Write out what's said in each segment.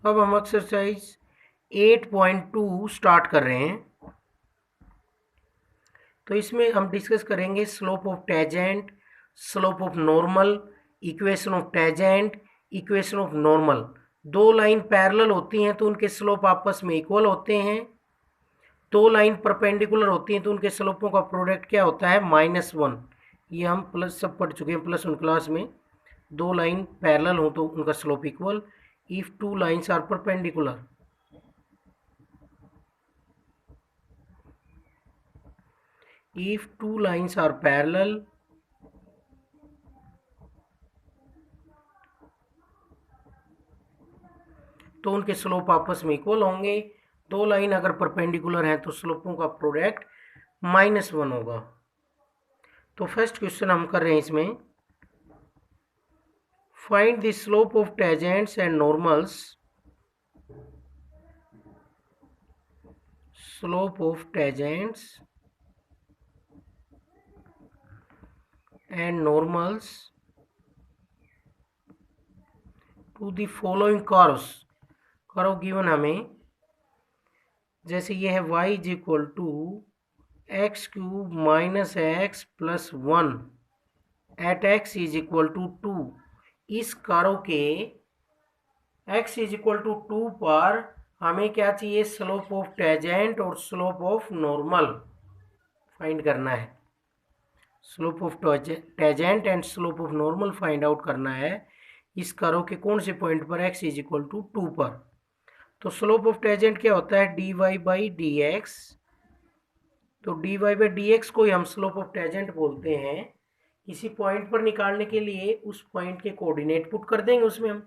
अब हम exercise 8.2 start कर रहे हैं। तो इसमें हम डिस्कस करेंगे slope of tangent, slope of normal, equation of tangent, equation of normal. दो लाइन पैरेलल होती हैं तो उनके स्लोप आपस में इक्वल होते हैं। दो लाइन परपेंडिकुलर होती हैं तो उनके स्लोपों का प्रोडक्ट क्या होता है, -1। ये हम प्लस सब पढ़ चुके हैं +1 क्लास में। दो लाइन पैरेलल हो तो उनका slope equal. If two lines are perpendicular, if two lines are parallel, तो उनके स्लोप आपस में इक्वल होंगे। दो लाइन अगर परपेंडिकुलर हैं तो स्लोपों का प्रोडक्ट -1 होगा। तो फर्स्ट क्वेश्चन हम कर रहे हैं इसमें, find the slope of tangents and normals, slope of tangents and normals to the following curves. Curve given हमें, जैसे ये है y is equal to x³ minus x plus 1 at x is equal to 2। इस curve के x is equal to 2 पर हमें क्या चाहिए, स्लोप ऑफ टेंजेंट और स्लोप ऑफ नॉर्मल फाइंड करना है। Slope of tangent and slope of normal find out करना है इस कर्व के कौन से पॉइंट पर, x इज इक्वल टू 2 पर। तो स्लोप ऑफ टेंजेंट क्या होता है, dy/dx। तो dy/dx को ही हम स्लोप ऑफ टेंजेंट बोलते हैं। किसी पॉइंट पर निकालने के लिए उस पॉइंट के कोऑर्डिनेट पुट कर देंगे उसमें हम।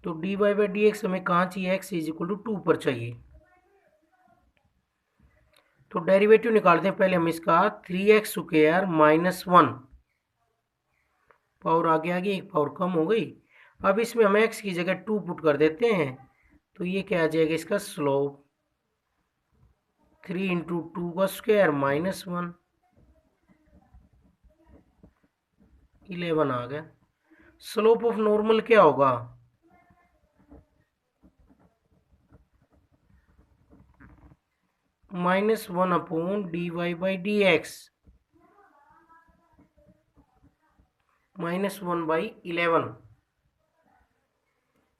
तो dy/dx हमें कहाँ चाहिए, x इज इक्वल टू 2 पर चाहिए। तो डेरिवेटिव निकालते हैं पहले हम इसका, 3x² माइनस 1, पावर आगे आगे एक पावर कम हो गई। अब इसमें हम x की जगह 2 पुट कर देते हैं, तो ये क्या आ जाएगा इसका स्लोप, 3 इंटू 2 का स्क्वायर माइनस 1, 11 आ गया। स्लोप ऑफ नॉर्मल क्या होगा, -1/dy/dx, -1/11।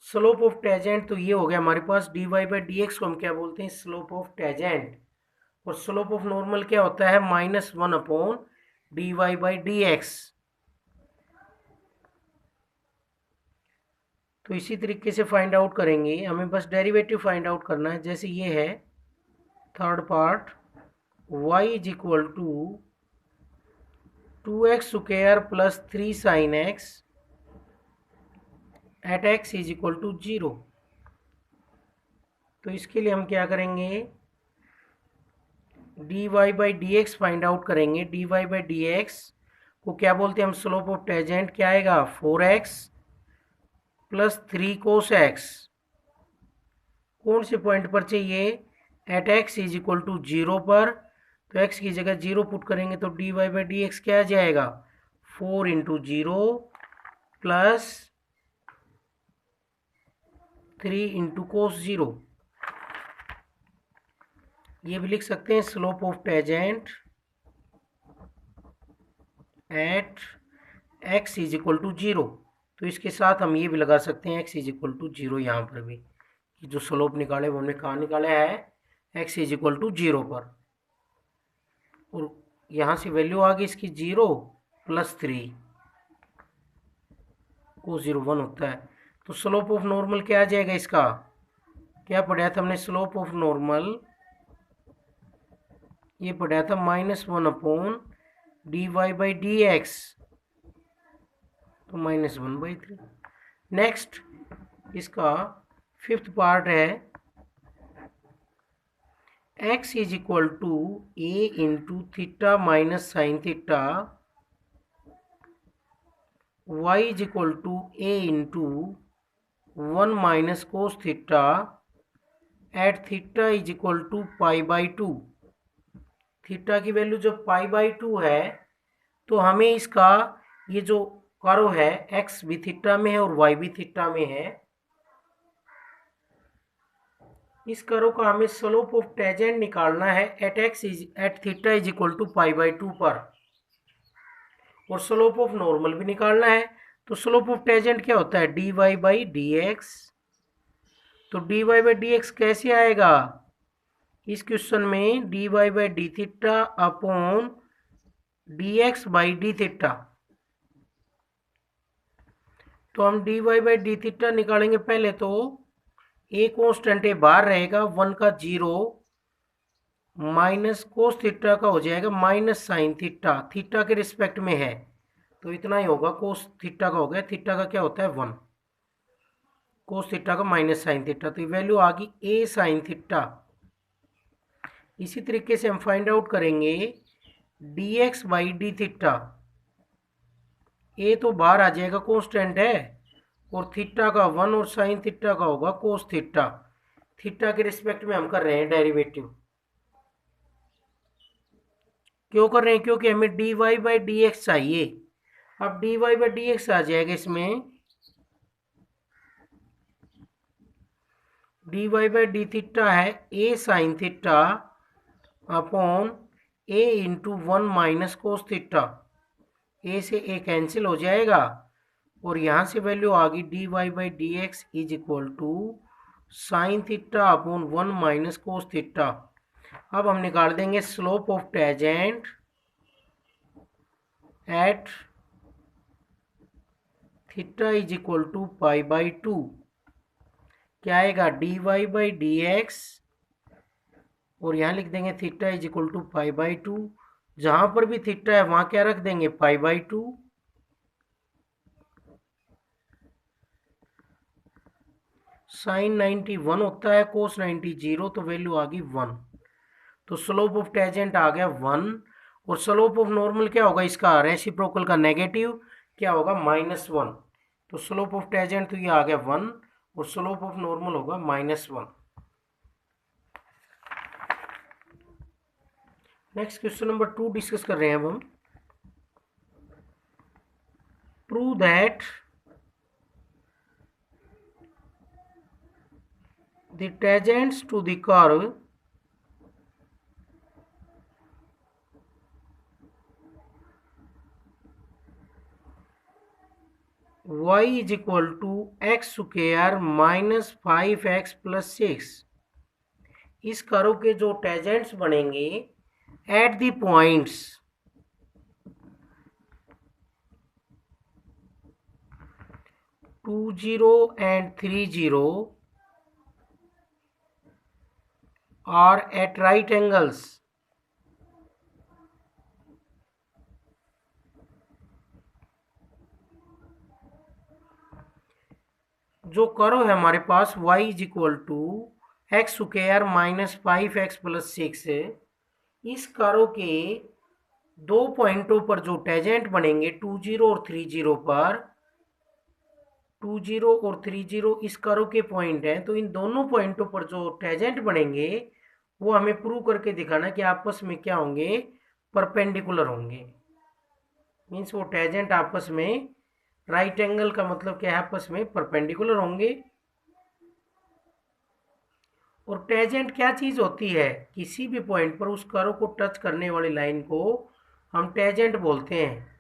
स्लोप ऑफ टेंजेंट तो ये हो गया हमारे पास, dy/dx को हम क्या बोलते हैं, स्लोप ऑफ टेंजेंट। और स्लोप ऑफ नॉर्मल क्या होता है, -1/dy/dx। तो इसी तरीके से फाइंड आउट करेंगे, हमें बस डेरिवेटिव फाइंड आउट करना है। जैसे ये है third part, y is equal to 2x² plus 3 sin x at x is equal to 0। तो इसके लिए हम क्या करेंगे, dy/dx फाइंड आउट करेंगे। dy/dx को क्या बोलते हैं हम, स्लोप ऑफ टेंजेंट क्या आएगा, 4x प्लस 3 cos x। कौन से पॉइंट पर चाहिए, at x is equal to 0 पर। तो x की जगह 0 पुट करेंगे तो dy/dx क्या आ जाएगा, 4 इंटू 0 प्लस 3 इंटू कोस 0। ये भी लिख सकते हैं slope of tangent at x is equal to 0। तो इसके साथ हम ये भी लगा सकते हैं x इज इक्वल टू 0 यहाँ पर भी, कि जो स्लोप निकाले वो हमने कहाँ निकाला है, x इज इक्वल टू 0 पर। और यहाँ से वैल्यू आ गई इसकी 0 प्लस 3 को 0 1 होता है। तो स्लोप ऑफ नॉर्मल क्या आ जाएगा इसका, क्या पढ़ा था हमने, स्लोप ऑफ नॉर्मल ये पढ़ा था -1/dy/dx, तो -1/3। नेक्स्ट इसका फिफ्थ पार्ट है, x is equal to a into theta minus sine theta, y is equal to a into 1 minus cos theta at theta is equal to π/2। Theta की value जब π/2 है तो हमें इसका ये जो कर्व है x भी थीटा में है और y भी थीटा में है, इस कर्व का हमें स्लोप ऑफ टेंजेंट निकालना है at theta is equal to π/2 पर, और स्लोप ऑफ नॉर्मल भी निकालना है। तो स्लोप ऑफ टेंजेंट क्या होता है, dy/dx। तो dy/dx कैसे आएगा इस क्वेश्चन में, dy/d theta upon dx/d theta. तो हम dy/d थीटा निकालेंगे पहले, तो ए कॉन्स्टेंट है बाहर रहेगा, 1 का 0 माइनस कोस थीटा का हो जाएगा माइनस साइन थीटा, थीटा के रिस्पेक्ट में है तो इतना ही होगा, कोस थीटा का हो गया, थीटा का क्या होता है 1, कोस थीटा का माइनस साइन थीटा, तो वैल्यू आ गई ए साइन थीटा। इसी तरीके से हम फाइंड आउट करेंगे dx/d थीटा। ए तो बाहर आ जाएगा, कांस्टेंट है, और थीटा का 1 और साइन थीटा का होगा कोस थीटा। थीटा के रिस्पेक्ट में हम कर रहे हैं डेरिवेटिव। क्यों कर रहे हैं, क्योंकि हमें dy/dx चाहिए। अब dy/dx आ जाएगा इसमें, dy/d थीटा है ए साइन थीटा अपॉन ए इंटू 1 माइनस कोस थीटा। ए से ए कैंसिल हो जाएगा, और यहाँ से वैल्यू आ गई dy/dx is equal to sine theta upon 1 minus cos theta. अब हम निकाल देंगे slope of tangent at theta is equal to π/2। क्या आएगा, dy/dx, और यहाँ लिख देंगे थीटा इज इक्वल टू π/2। जहाँ पर भी थीटा है वहाँ क्या रख देंगे, π/2। साइन 90 1 होता है, कोस 90 0, तो वैल्यू आ गई 1। तो स्लोप ऑफ टेंजेंट आ गया 1, और स्लोप ऑफ नॉर्मल क्या होगा इसका, रेसिप्रोकल का नेगेटिव क्या होगा, -1। तो स्लोप ऑफ टेंजेंट तो ये आ गया 1, और स्लोप ऑफ नॉर्मल होगा -1। नेक्स्ट क्वेश्चन नंबर 2 डिस्कस कर रहे हैं अब हम। Prove that the tangents to the curve y is equal to x square minus 5x plus 6। इस कर्व के जो टेंजेंट्स बनेंगे at the points 2 0 and 3 0 are at right angles। जो कर्व है हमारे पास y is equal to x square minus 5x plus 6 है, इस कर्व के दो पॉइंटों पर जो टेंजेंट बनेंगे 2 0 और 3 0 पर, 2 0 और 3 0 इस कर्व के पॉइंट हैं, तो इन दोनों पॉइंटों पर जो टेंजेंट बनेंगे वो हमें प्रूव करके दिखाना कि आपस में क्या होंगे, परपेंडिकुलर होंगे। मीन्स वो टेंजेंट आपस में राइट एंगल का मतलब क्या है, आपस में परपेंडिकुलर होंगे। और टेंजेंट क्या चीज होती है, किसी भी पॉइंट पर उस कर्व को टच करने वाली लाइन को हम टेंजेंट बोलते हैं।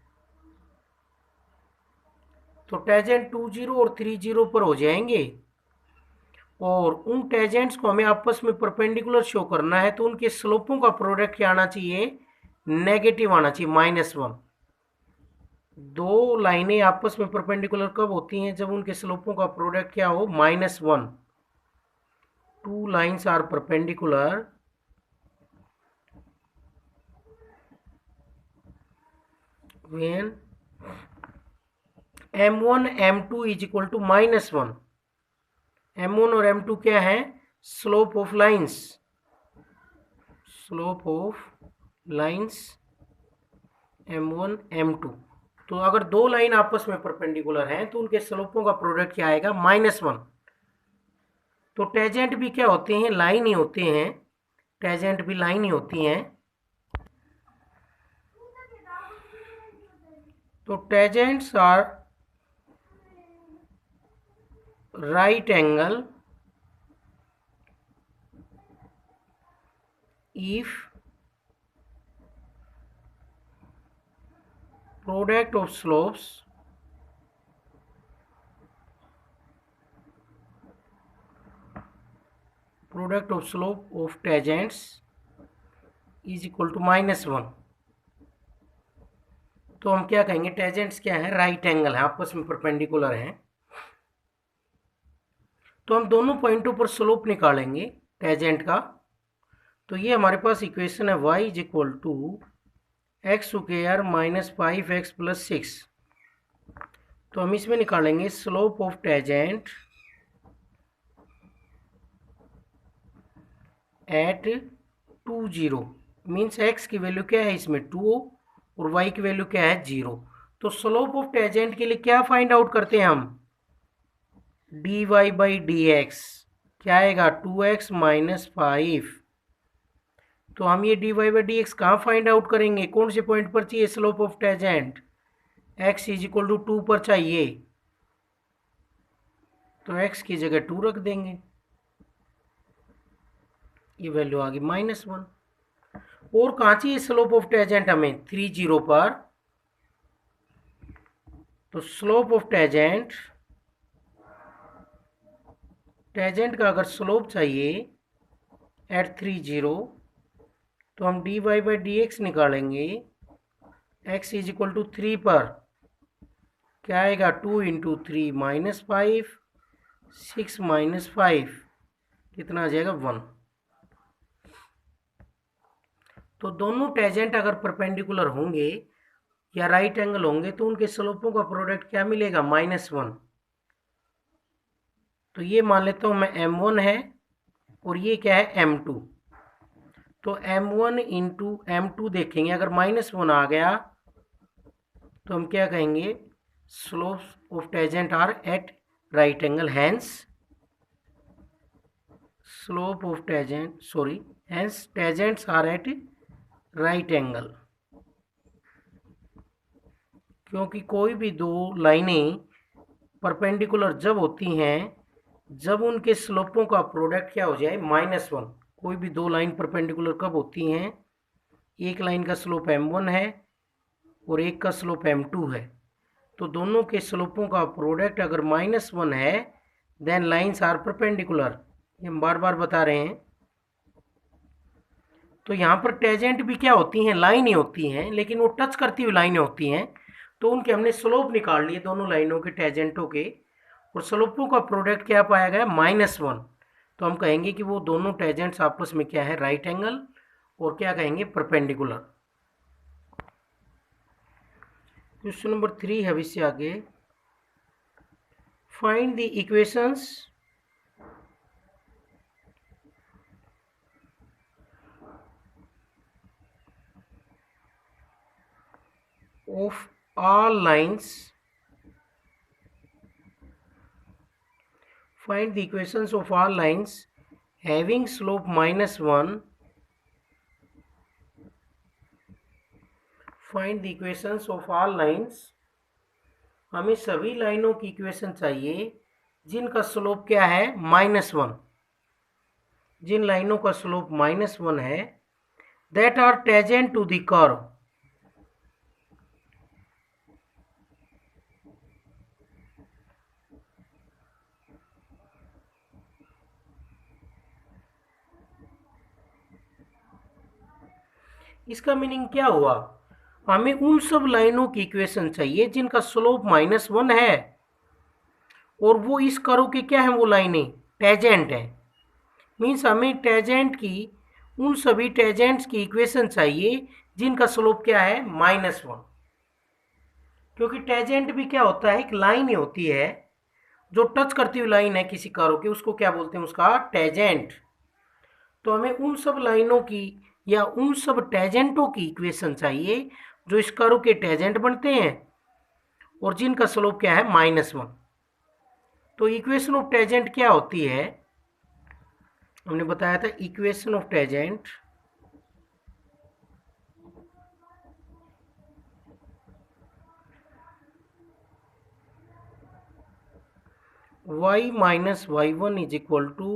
तो टेंजेंट 2 0 और 3 0 पर हो जाएंगे, और उन टेंजेंट्स को हमें आपस में परपेंडिकुलर शो करना है, तो उनके स्लोपों का प्रोडक्ट क्या आना चाहिए, नेगेटिव आना चाहिए, -1। दो लाइनें आपस में परपेंडिकुलर कब होती हैं, जब उनके स्लोपों का प्रोडक्ट क्या हो, -1। Two lines are perpendicular when m1 m2 is equal to -1। m1 और m2 क्या है, slope of lines, slope of lines m1 m2। तो अगर दो लाइन आपस में परपेंडिकुलर हैं तो उनके स्लोपों का प्रोडक्ट क्या आएगा, -1। तो टेंजेंट भी क्या होते हैं, लाइन ही होते हैं, टेंजेंट भी लाइन ही होती हैं। तो tangents are right angle if product of slopes of tangents is equal to -1, तो हम क्या कहेंगे, टेंजेंट्स क्या है, राइट एंगल है, आपस में परपेंडिकुलर हैं, तो हम दोनों पॉइंटों पर स्लोप निकालेंगे टेंजेंट का। तो ये हमारे पास इक्वेशन है y is equal to x² minus 5x plus 6। तो हम इसमें निकालेंगे slope of tangent at 2 0, means x की वैल्यू क्या है इसमें 2 और y की वैल्यू क्या है 0। तो स्लोप ऑफ टेंजेंट के लिए क्या फाइंड आउट करते हैं हम, dy बाई dx क्या आएगा 2x माइनस 5। तो हम ये dy बाई dx कहाँ फाइंड आउट करेंगे, कौन से पॉइंट पर चाहिए slope of tangent, x is equal to 2 पर चाहिए, तो x की जगह 2 रख देंगे, ये वैल्यू आ गई -1। और कहाँ चाहिए स्लोप ऑफ टेंजेंट हमें 3 0 पर, तो स्लोप ऑफ टेंजेंट का अगर स्लोप चाहिए एट 3 0, तो हम dy बाई dx निकालेंगे, x इज इक्वल टू 3 पर क्या आएगा 2 इंटू 3 -5, 6 माइनस 5 कितना आ जाएगा 1। तो दोनों टेंजेंट अगर परपेंडिकुलर होंगे या राइट एंगल होंगे तो उनके स्लोपों का प्रोडक्ट क्या मिलेगा -1। तो ये मान लेता हूँ मैं m1 है और ये क्या है m2। तो m1 इंटू m2 देखेंगे, अगर -1 आ गया तो हम क्या कहेंगे, slopes of tangent are at right angle, hence slope of tangent hence tangents are at right angle. क्योंकि कोई भी दो लाइनें परपेंडिकुलर जब होती हैं जब उनके स्लोपों का प्रोडक्ट क्या हो जाए -1। कोई भी दो लाइन परपेंडिकुलर कब होती हैं, एक लाइन का स्लोप m1 है और एक का स्लोप m2 है, तो दोनों के स्लोपों का प्रोडक्ट अगर -1 है देन लाइंस आर परपेंडिकुलर, ये हम बार बार बता रहे हैं। तो यहाँ पर टेंजेंट भी क्या होती हैं, लाइन ही होती हैं, लेकिन वो टच करती हुई लाइनें होती हैं, तो उनके हमने स्लोप निकाल लिए दोनों लाइनों के टेंजेंटों के, और स्लोपों का प्रोडक्ट क्या पाया गया -1। तो हम कहेंगे कि वो दोनों टेंजेंट्स आपस में क्या है राइट एंगल, और क्या कहेंगे परपेंडिकुलर। क्वेश्चन नंबर 3 है इससे आगे, find the equations of all lines, find the equations of all lines having slope -1, find the equations of all lines, हमें सभी लाइनों की इक्वेशन चाहिए जिनका स्लोप क्या है -1, जिन लाइनों का स्लोप -1 है, that are tangent to the curve, इसका मीनिंग क्या हुआ, हमें उन सब लाइनों की इक्वेशन चाहिए जिनका स्लोप -1 है और वो इस कर्व के क्या है, वो लाइनें टेंजेंट है। मीन्स हमें टेंजेंट की उन सभी टेंजेंट्स की इक्वेशन चाहिए जिनका स्लोप क्या है -1, क्योंकि टेंजेंट भी क्या होता है, एक लाइन ही होती है जो टच करती हुई लाइन है किसी कर्व की, उसको क्या बोलते हैं, उसका टेंजेंट। तो हमें उन सब लाइनों की या उन सब टेंजेंटों की इक्वेशन चाहिए जो इस कर्व के टेंजेंट बनते हैं और जिनका स्लोप क्या है -1। तो इक्वेशन ऑफ टेंजेंट क्या होती है, हमने बताया था equation of tangent y minus y1 is equal to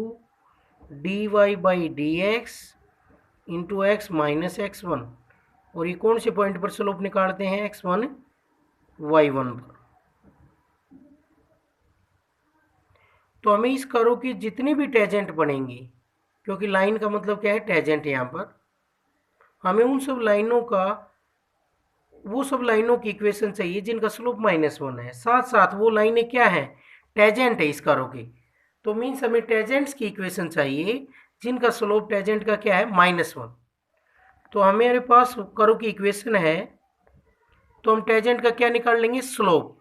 dy by dx into x minus x one, और ये कौन से पॉइंट पर स्लोप निकालते हैं, एक्स वन वाई वन पर। तो हमें इस कर्व की जितनी भी टेंजेंट बनेंगी, क्योंकि लाइन का मतलब क्या है, टेंजेंट यहाँ पर, हमें उन सब लाइनों का, वो सब लाइनों की इक्वेशन चाहिए जिनका स्लोप माइनस वन है, साथ साथ वो लाइनें क्या है, टेंजेंट है इस कर्व की। तो मीन्स हमें टेंजेंट्स की इक्वेशन चाहिए जिनका स्लोप टेंजेंट का क्या है, माइनस वन। तो हमारे पास कर्व की इक्वेशन है, तो हम टेंजेंट का क्या निकाल लेंगे, स्लोप।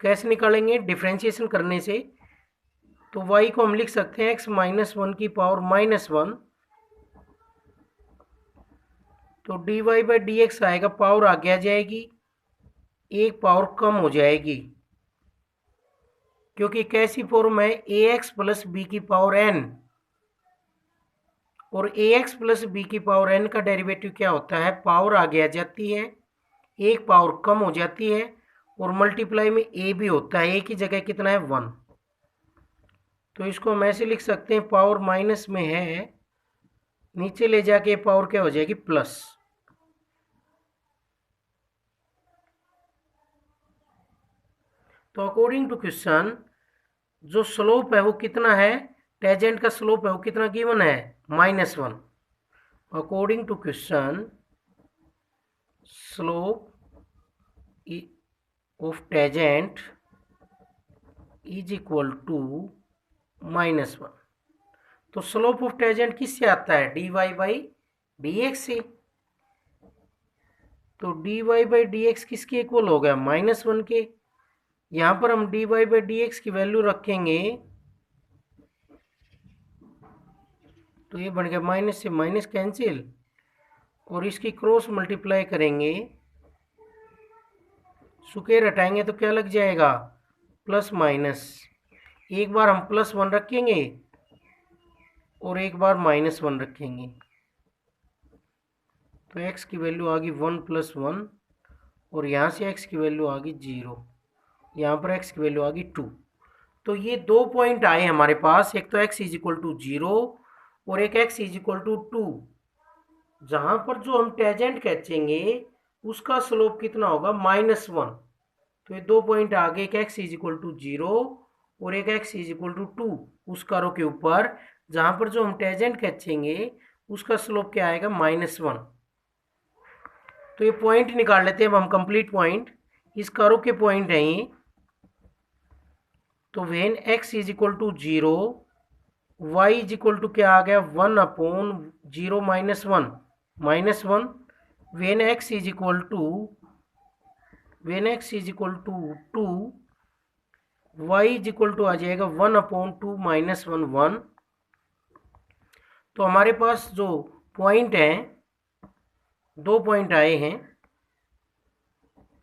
कैसे निकालेंगे, डिफरेंशिएशन करने से। तो y को हम लिख सकते हैं x माइनस वन की पावर माइनस वन, तो dy बाई डी एक्स आएगा, पावर आगे आ जाएगी, एक पावर कम हो जाएगी, क्योंकि कैसी फॉर्म है, ax प्लस बी की पावर n, और ax प्लस बी की पावर n का डेरिवेटिव क्या होता है, पावर आगे आ जाती है, एक पावर कम हो जाती है, और मल्टीप्लाई में a भी होता है, a की जगह कितना है, वन। तो इसको हम ऐसे लिख सकते हैं, पावर माइनस में है, नीचे ले जाके पावर क्या हो जाएगी, प्लस। तो अकॉर्डिंग टू क्वेश्चन जो स्लोप है वो कितना है, टेंजेंट का स्लोप है वो कितना गिवन है, minus one. According to question slope of tangent is equal to minus one. तो स्लोप ऑफ टेंजेंट किससे आता है, d y by d x से। तो d y by d x किसके इक्वल हो गया, माइनस वन के। यहाँ पर हम d y by d x की वैल्यू रखेंगे, तो ये बन गया माइनस से माइनस कैंसिल, और इसकी क्रॉस मल्टीप्लाई करेंगे, स्क्वायर हटाएंगे तो क्या लग जाएगा, प्लस माइनस। एक बार हम प्लस वन रखेंगे और एक बार माइनस वन रखेंगे, तो x की वैल्यू आ गई वन प्लस वन, और यहाँ से x की वैल्यू आ गई जीरो, यहाँ पर x की वैल्यू आ गई टू। तो ये दो पॉइंट आए हमारे पास, एक तो x is equal to zero और एक x is equal to two, जहाँ पर जो हम टेंजेंट खींचेंगे उसका स्लोप कितना होगा, माइनस वन। तो ये दो पॉइंट आ गए, एक x is equal to zero और एक x is equal to two, उस कर्व के ऊपर जहाँ पर जो हम टेंजेंट खींचेंगे उसका स्लोप क्या आएगा, माइनस वन। तो ये पॉइंट निकाल लेते हैं अब हम, कंप्लीट पॉइंट, इस कर्व के पॉइंट हैं ये। तो when x is equal to zero, y is equal to क्या आ गया, one upon zero minus one, minus one. When x is equal to, when x is equal to two, y is equal to आ जाएगा one upon two minus one, one. तो हमारे पास जो point हैं, दो पॉइंट आए हैं,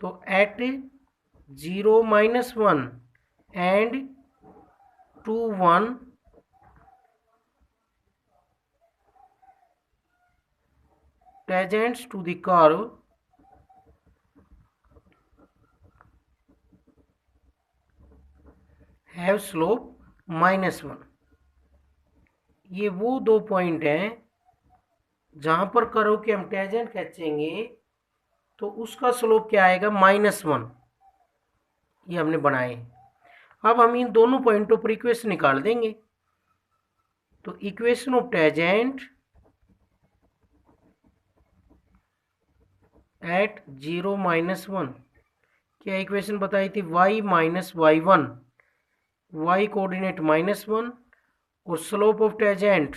तो at zero minus one and two one, tangents to the curve have slope minus one. ये वो दो पॉइंट हैं जहां पर कर्व के हम टेंजेंट खींचेंगे तो उसका स्लोप क्या आएगा, माइनस वन। ये हमने बनाए। अब हम इन दोनों पॉइंटों पर इक्वेशन निकाल देंगे। तो equation of tangent at zero minus one, क्या इक्वेशन बताई थी, y minus y one, y coordinate minus one, और स्लोप ऑफ टेंजेंट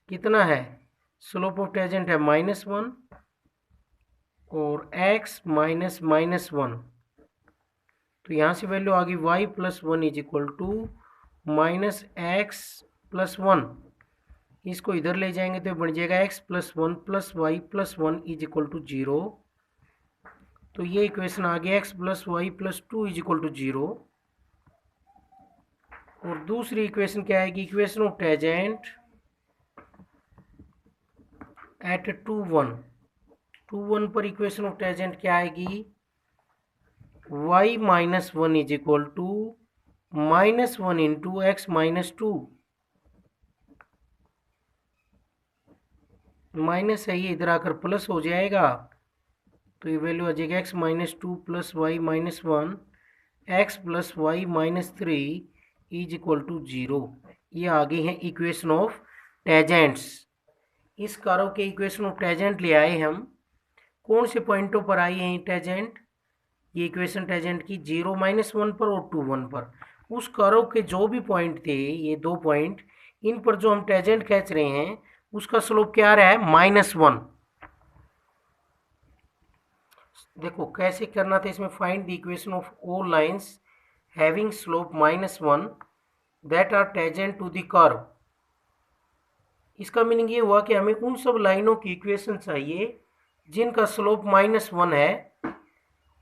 कितना है, स्लोप ऑफ टेंजेंट है माइनस वन, और x माइनस माइनस वन। तो यहाँ से वैल्यू आ गई y plus one is equal to minus x plus one. इसको इधर ले जाएंगे तो बन जाएगा x plus one plus y plus one is equal to zero. तो ये इक्वेशन आ गया x plus y plus two is equal to zero. और दूसरी इक्वेशन क्या आएगी, equation of tangent at two one, two one पर इक्वेशन ऑफ टेंजेंट क्या आएगी, y minus one is equal to minus one into x minus two. Minus है ये, इधर आकर प्लस हो जाएगा, तो ये वैल्यू आ जाएगी x minus two plus y minus one x plus y minus three is equal to zero. ये आगे है इक्वेशन ऑफ टेजेंट्स। इस कर्व के इक्वेशन ऑफ टेजेंट ले आए हम। कौन से पॉइंटों पर आई है टेजेंट? ये इक्वेशन टेजेंट की 0 माइनस वन पर और 2 1 पर। उस कर्व के जो भी पॉइंट थे, ये दो पॉइंट, इन पर जो हम टेजेंट खींच रहे हैं उसका स्लोप क्या आ रहा है? Minus one. देखो कैसे करना था इसमें, find the equation of all lines having slope minus one that are tangent to the curve. इसका मीनिंग ये हुआ कि हमें उन सब लाइनों की इक्वेशन चाहिए जिनका स्लोप माइनस वन है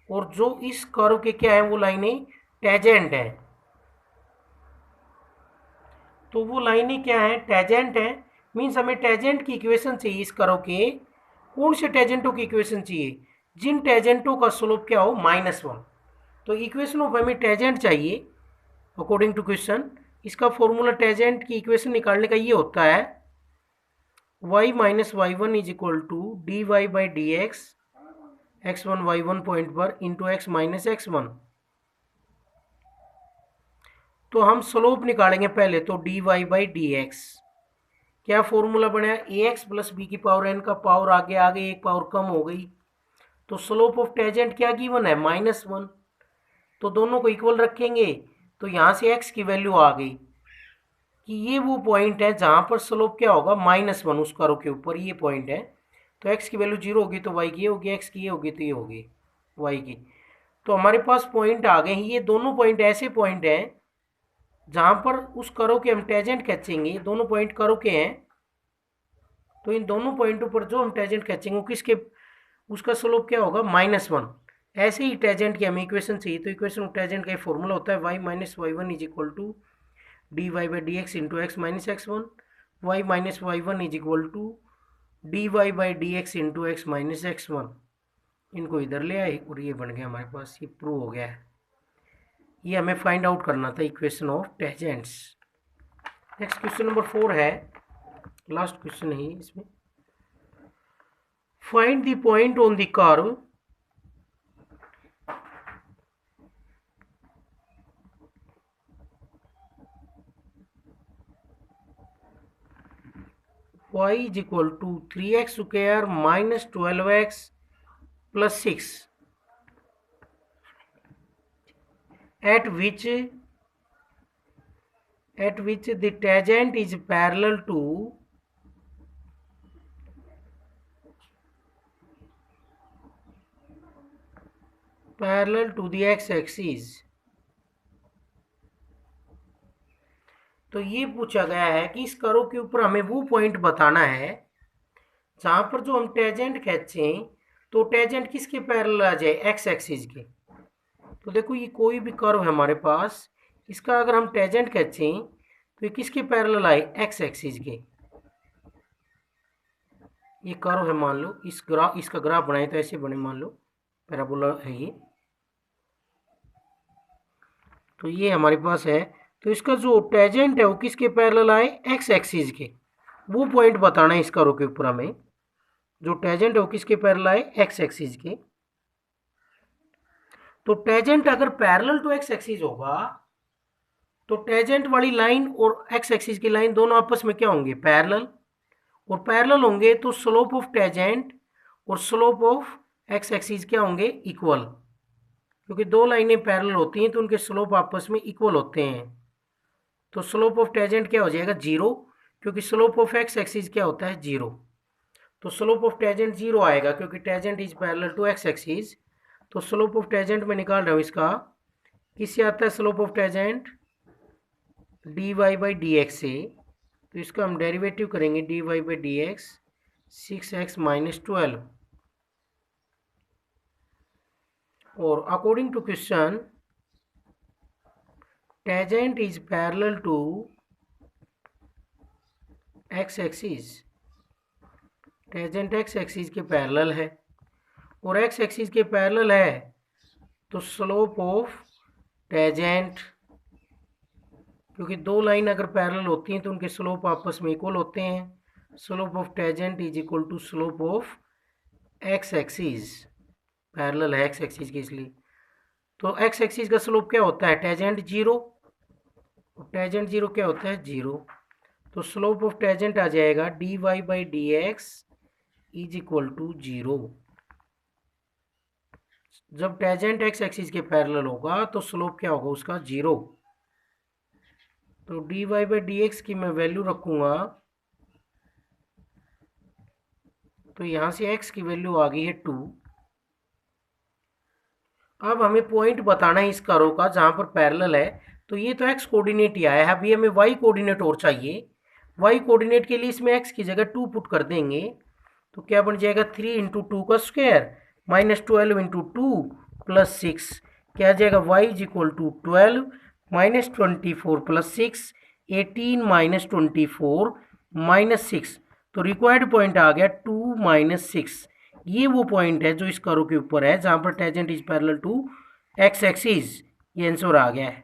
और जो इस कर्व के क्या है, वो लाइनें टेजेंट है। तो वो लाइनें क्या है? टेजेंट है। मीन्स हमें टेजेंट की इक्वेशन चाहिए इस कर्व के। कौन से टेजेंटों की इक्वेशन चाहिए? जिन टेजेंटों का स्लोप क्या हो? Minus one. तो इक्वेशन ऑफ हमें टेजेंट चाहिए अकॉर्डिंग टू क्वेश्चन। इसका फॉर्मूला टेजेंट की इक्वेशन निकालने का ये होता है y minus y one is equal to d y by d x one y one point पर into x minus x one. तो हम स्लोप निकालेंगे पहले, तो d y by d x. क्या फॉर्मूला बना? ए एक्स प्लस बी की power n का पावर आगे आगे एक पावर कम हो गई, तो स्लोप ऑफ टेजेंट क्या गिवन है? Minus one. तो दोनों को इक्वल रखेंगे, तो यहाँ से एक्स की वैल्यू आ गई कि ये वो पॉइंट है जहाँ पर स्लोप क्या होगा? Minus one. उस कर्व के ऊपर ये पॉइंट है, तो एक्स की वैल्यू जीरो होगी तो वाई की ये होगी, एक्स की ये होगी तो ये होगी वाई की। तो हमारे पास पॉइंट आ गए हैं। ये दोनों पॉइंट ऐसे पॉइंट हैं जहाँ पर उस कर्व के हम टेजेंट खींचेंगे। दोनों पॉइंट कर्व के हैं, तो इन दोनों पॉइंटों पर जो हम टेजेंट खींचेंगे वो किसके, उसका स्लोप क्या होगा? Minus one. ऐसे ही टेजेंट की हमें इक्वेशन चाहिए, तो इक्वेशन ऑफ टेजेंट का फॉर्मूला होता है y minus y one is equal to d y by d x into x minus x one. Y minus y one is equal to d y by d x into x minus x one. इनको इधर ले आए और ये बन गया हमारे पास, ये प्रूव हो गया है। ये हमें फाइंड आउट करना था equation of tangents. Next question number 4 है, लास्ट क्वेश्चन है इसमें। Find the point on the curve y is equal to 3x square minus 12x plus 6 at which the tangent is parallel to the x axis। तो ये पूछा गया है कि इस कर्व के ऊपर हमें वो पॉइंट बताना है जहां पर जो हम टेजेंट खींचें तो टेजेंट किसके पैरेलल आ जाए? एक्स एक्सिस के। तो देखो ये कोई भी कर्व है हमारे पास, इसका अगर हम टेजेंट खींचें तो ये किसके पैरेलल आए? एक्स एक्सिस के। ये कर्व है, मान लो इसका ग्राफ बनाए तो ऐसे बने, मान लो पैराबोला है ये, तो ये हमारे पास है। तो इसका जो टेजेंट है वो किसके पैरेलल आए? एक्स एक्सिस के। वो पॉइंट बताना है इस कर्व के ऊपर हमें, जो टेजेंट है वो किसके पैरेलल आए? एक्स एक्सिस के। तो टेजेंट अगर पैरेलल टू एक्स एक्सिस होगा तो टेजेंट वाली लाइन और एक्स एक्सिस की लाइन दोनों आपस में क्या होंगे? पैरेलल। और पैरेलल होंगे तो स्लोप ऑफ टेजेंट और स्लोप ऑफ एक्स एक्सिस क्या होंगे? इक्वल। क्योंकि दो लाइनें पैरेलल होती हैं तो उनके स्लोप आपस में इक्वल होते हैं। तो स्लोप ऑफ टेजेंट क्या हो जाएगा? जीरो, क्योंकि स्लोप ऑफ एक्स एक्सिस क्या होता है? जीरो। तो स्लोप ऑफ टेजेंट जीरो आएगा क्योंकि tangent is parallel to x axis. तो स्लोप ऑफ टेजेंट में निकाल रहा हूँ इसका, किससे आता है slope of tangent? D y by d x से। तो इसका हम डेरिवेटिव करेंगे, d y by d x 6x minus 12। और according to question tangent is parallel to x axis. Tangent x axis के पैरेलल है और एक्स एक्सिस के पैरेलल है तो स्लोप ऑफ टेजेंट, क्योंकि दो लाइन अगर पैरेलल होती हैं तो उनके स्लोप आपस में इक्वल होते हैं, slope of tangent is equal to slope of x axis, parallel है एक्स एक्सिस के इसलिए। तो एक्स एक्सिस का स्लोप क्या होता है, टेजेंट जीरो, टेजेंट जीरो क्या होता है, जीरो। तो स्लोप ऑफ टेजेंट आ जाएगा d y by d x is equal to zero. जब टेजेंट एक्स एक्सिस के पैरेलल होगा तो स्लोप क्या होगा उसका, जीरो। तो d y by d x की मैं वैल्यू रखूंगा, तो यहां से x की वैल्यू आ गई है 2। अब हमें पॉइंट बताना है इस कर्व का जहां पर पैरेलल है। तो ये तो x कोऑर्डिनेट ही आया है, अभी हमें y कोऑर्डिनेट और चाहिए। y कोऑर्डिनेट के लिए इसमें x की जगह 2 पुट कर देंगे, तो क्या बन जाएगा 3 इंटू टू का square minus 12 into two plus 6, क्या आ जाएगा y is equal to 12 minus 24 plus 6, 18 minus 24 minus 6। तो रिक्वायर्ड पॉइंट आ गया 2 माइनस 6। ये वो पॉइंट है जो इस कर्व के ऊपर है जहां पर tangent is parallel to x axis. ये आंसर आ गया है।